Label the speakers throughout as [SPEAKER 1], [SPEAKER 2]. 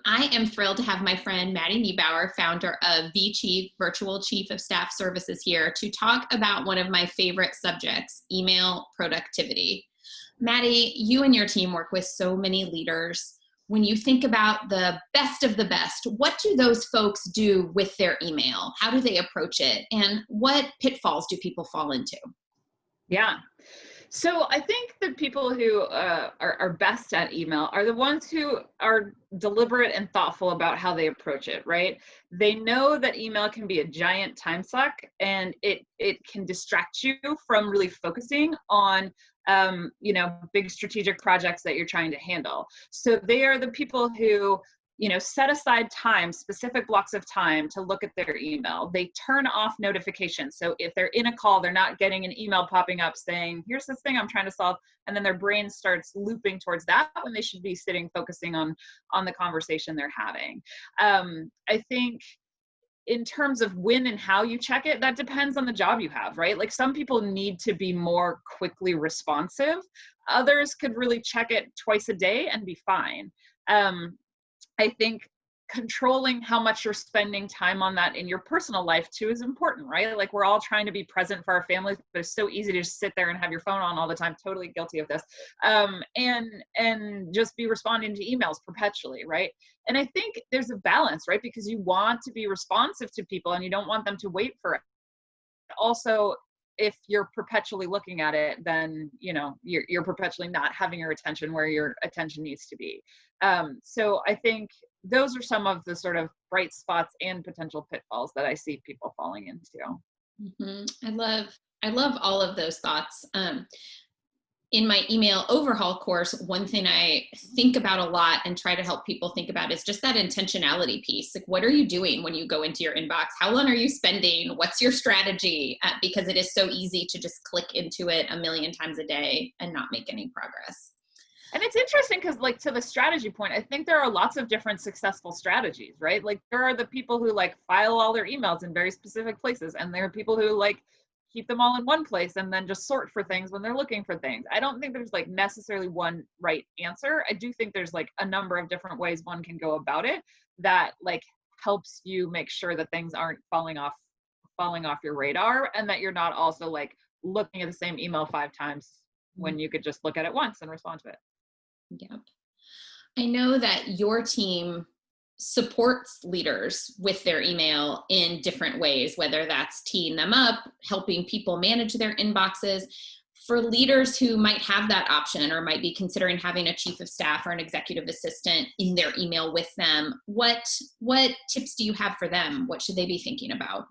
[SPEAKER 1] I am thrilled to have my friend Maddy Niebauer, founder of vChief, Virtual Chief of Staff Services, here to talk about one of my favorite subjects, email productivity. Maddy, you and your team work with so many leaders. When you think about the best of the best, what do those folks do with their email? How do they approach it? And what pitfalls do people fall into?
[SPEAKER 2] Yeah. So I think the people who are best at email are the ones who are deliberate and thoughtful about how they approach it, right? They know that email can be a giant time suck, and it can distract you from really focusing on big strategic projects that you're trying to handle. So they are the people who set aside time, specific blocks of time to look at their email. They turn off notifications. So if they're in a call, they're not getting an email popping up saying, here's this thing I'm trying to solve. And then their brain starts looping towards that when they should be sitting, focusing on the conversation they're having. I think in terms of when and how you check it, that depends on the job you have, right? Like some people need to be more quickly responsive. Others could really check it twice a day and be fine. I think controlling how much you're spending time on that in your personal life too is important, right? Like we're all trying to be present for our families, but it's so easy to just sit there and have your phone on all the time. Totally guilty of this. And just be responding to emails perpetually, right? And I think there's a balance, right? Because you want to be responsive to people and you don't want them to wait for it. Also, if you're perpetually looking at it, then you're perpetually not having your attention where your attention needs to be. So I think those are some of the sort of bright spots and potential pitfalls that I see people falling into.
[SPEAKER 1] Mm-hmm. I love all of those thoughts. In my email overhaul course, one thing I think about a lot and try to help people think about is just that intentionality piece. Like, what are you doing when you go into your inbox? How long are you spending? What's your strategy? Because it is so easy to just click into it a million times a day and not make any progress.
[SPEAKER 2] And it's interesting because, like, to the strategy point, I think there are lots of different successful strategies, right? Like there are the people who like file all their emails in very specific places, and there are people who like keep them all in one place and then just sort for things when they're looking for things. I don't think there's like necessarily one right answer. I do think there's like a number of different ways one can go about it that like helps you make sure that things aren't falling off your radar, and that you're not also like looking at the same email 5 times when you could just look at it once and respond to it.
[SPEAKER 1] Yep. I know that your team supports leaders with their email in different ways, whether that's teeing them up, helping people manage their inboxes. For leaders who might have that option or might be considering having a chief of staff or an executive assistant in their email with them, what tips do you have for them? What should they be thinking about?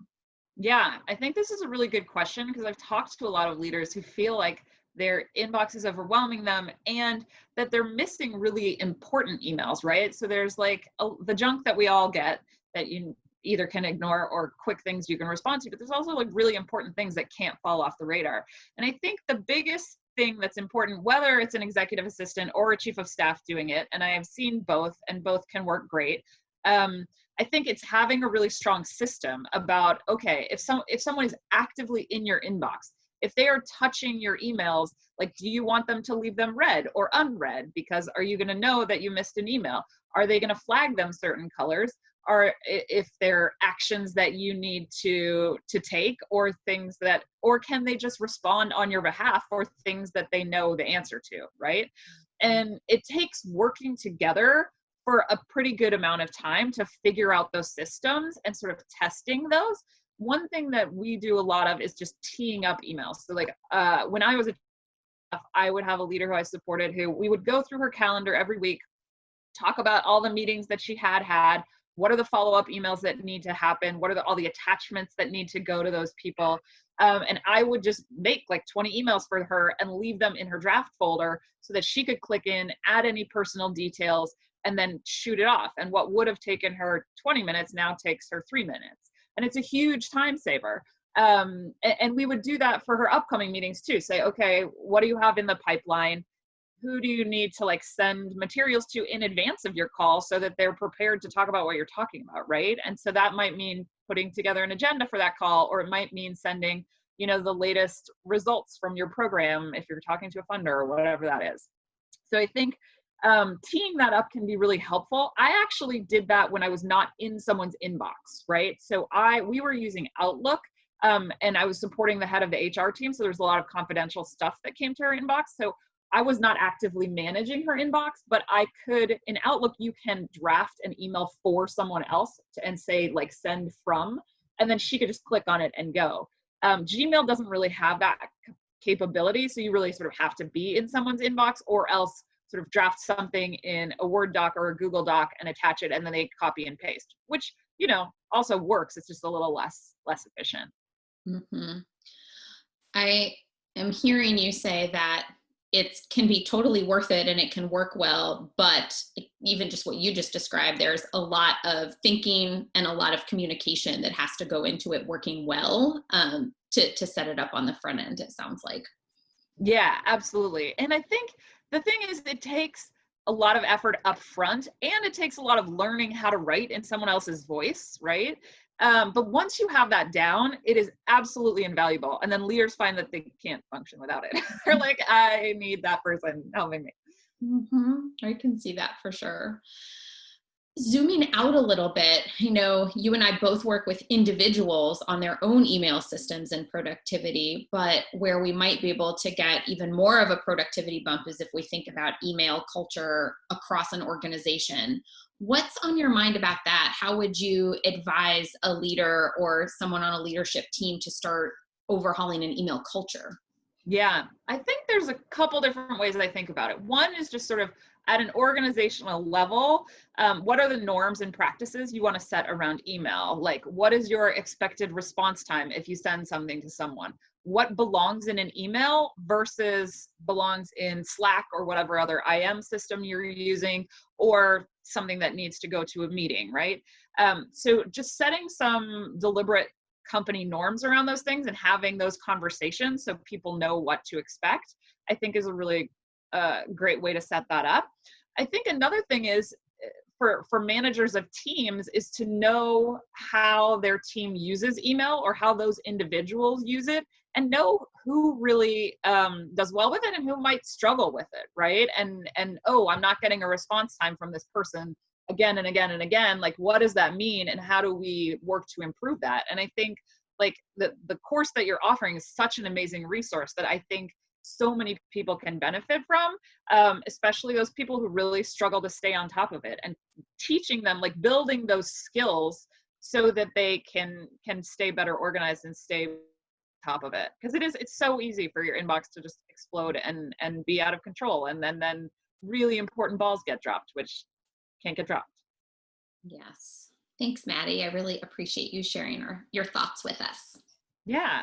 [SPEAKER 2] Yeah, I think this is a really good question because I've talked to a lot of leaders who feel like their inbox is overwhelming them and that they're missing really important emails, right? So there's like the junk that we all get that you either can ignore or quick things you can respond to, but there's also like really important things that can't fall off the radar. And I think the biggest thing that's important, whether it's an executive assistant or a chief of staff doing it, and I have seen both and both can work great. I think it's having a really strong system about, okay, if someone is actively in your inbox, if they are touching your emails, like, do you want them to leave them read or unread? Because are you going to know that you missed an email? Are they going to flag them certain colors? Or if they're actions that you need to take, or things that, or can they just respond on your behalf for things that they know the answer to, right? And it takes working together for a pretty good amount of time to figure out those systems and sort of testing those. One thing that we do a lot of is just teeing up emails. So like when I was I would have a leader who I supported who we would go through her calendar every week, talk about all the meetings that she had, what are the follow-up emails that need to happen, what are all the attachments that need to go to those people. And I would just make like 20 emails for her and leave them in her draft folder so that she could click in, add any personal details, and then shoot it off. And what would have taken her 20 minutes now takes her 3 minutes. And it's a huge time saver. And we would do that for her upcoming meetings too. Say, okay, what do you have in the pipeline? Who do you need to like send materials to in advance of your call so that they're prepared to talk about what you're talking about, right? And so that might mean putting together an agenda for that call, or it might mean sending, the latest results from your program if you're talking to a funder or whatever that is. So I think teeing that up can be really helpful. I actually did that when I was not in someone's inbox, right? So we were using Outlook, and I was supporting the head of the HR team. So there's a lot of confidential stuff that came to her inbox. So I was not actively managing her inbox, but I could, in Outlook, you can draft an email for someone else and say like send from, and then she could just click on it and go. Gmail doesn't really have that capability. So you really sort of have to be in someone's inbox, or else sort of draft something in a Word doc or a Google doc and attach it, and then they copy and paste, which, also works. It's just a little less efficient.
[SPEAKER 1] Hmm. I am hearing you say that it can be totally worth it and it can work well, but even just what you just described, there's a lot of thinking and a lot of communication that has to go into it working well, to set it up on the front end, it sounds like.
[SPEAKER 2] Yeah, absolutely. And I think the thing is, it takes a lot of effort up front, and it takes a lot of learning how to write in someone else's voice, right? But once you have that down, it is absolutely invaluable. And then leaders find that they can't function without it. They're like, I need that person helping me.
[SPEAKER 1] I can see that for sure. Zooming out a little bit, you and I both work with individuals on their own email systems and productivity, but where we might be able to get even more of a productivity bump is if we think about email culture across an organization. What's on your mind about that? How would you advise a leader or someone on a leadership team to start overhauling an email culture?
[SPEAKER 2] Yeah, I think there's a couple different ways I think about it. One is just sort of at an organizational level, what are the norms and practices you want to set around email? Like, what is your expected response time if you send something to someone? What belongs in an email versus belongs in Slack or whatever other IM system you're using, or something that needs to go to a meeting, right? So just setting some deliberate company norms around those things and having those conversations so people know what to expect, I think is a really great way to set that up. I think another thing is, for managers of teams, is to know how their team uses email or how those individuals use it, and know who really does well with it and who might struggle with it, right? And oh, I'm not getting a response time from this person again and again and again. Like, what does that mean, and how do we work to improve that? And I think like the course that you're offering is such an amazing resource that I think so many people can benefit from, especially those people who really struggle to stay on top of it, and teaching them, like building those skills so that they can stay better organized and stay on top of it. Because it's so easy for your inbox to just explode and be out of control, and then really important balls get dropped, which can't get dropped.
[SPEAKER 1] Yes. Thanks, Maddy. I really appreciate you sharing your thoughts with us.
[SPEAKER 2] Yeah.